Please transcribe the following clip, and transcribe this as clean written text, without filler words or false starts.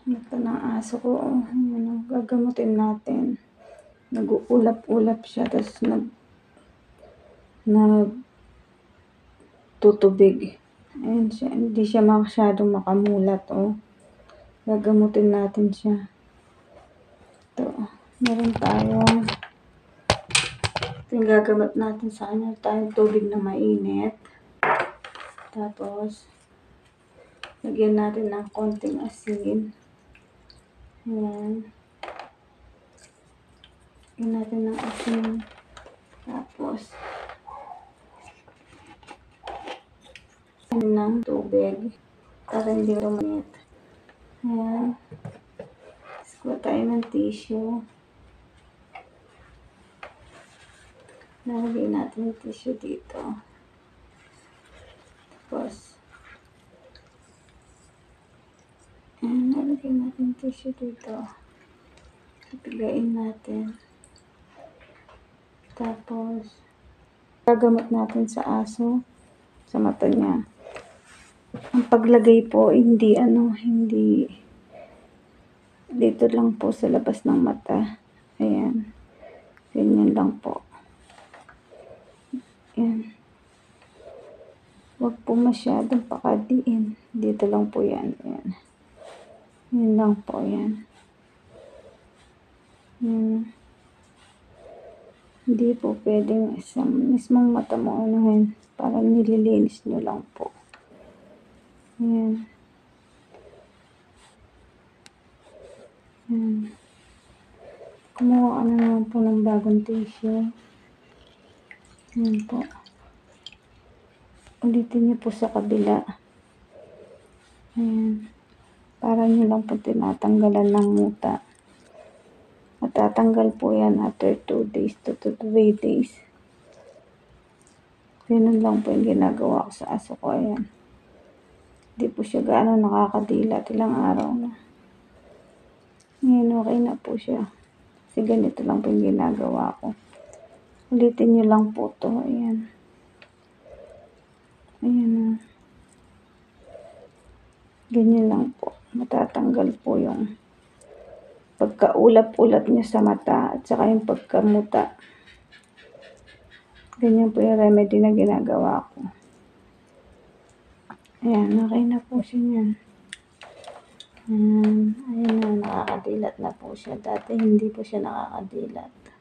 Ito ng aso ko, ano, gagamutin natin. Nag-uulap-ulap siya, tapos tutubig. Ayan siya, hindi siya masyadong makamulat, oh. Gagamutin natin siya. Ito, meron tayong, ito yung gagamot natin sa kanya, tayong tubig na mainit. Tapos, lagyan natin ng konting asin. Ayan. Lagyan natin ng asin. Tapos, ng tubig para hindi ruminit. Ayan. Kuha tayo ng tissue. Nalagay natin yung tissue dito. Tapos, ayan, nalagay natin yung tissue dito. Pipigain natin. Tapos, gagamot natin sa aso, sa mata niya. Ang paglagay po, hindi dito lang po sa labas ng mata. Ayan. Ganyan lang po. Ayan. Huwag po masyadong pakadiin. Dito lang po yan. Ayan. Yan lang po yan. Ayan. Hindi po pwedeng sa mismong mata mo anuhin. Parang nililinis nyo lang po. Ayan. Ayan. Kumuha ka na naman po ng bagong tissue. Ayan po. Ulitin niyo po sa kabila. Ayan. Para nyo lang po tinatanggalan ng muta. Matatanggal po yan after 2 days to 3 days. Ganun lang po yung ginagawa ko sa aso ko. Ayan. Hindi po siya gaano nakakadilat. Ilang araw na. Ngayon okay na po siya. Kasi ganito lang po yung ginagawa ko. Ulitin nyo lang po to. Ayan. Ayan na. Ganyan lang po. Matatanggal po yung pagkaulap-ulap niya sa mata at saka yung pagkamuta. Ganyan po yung remedy na ginagawa ko. Ayan, okay na po siya niyan. Ayan na, nakakadilat na po siya. Dati hindi po siya nakakadilat.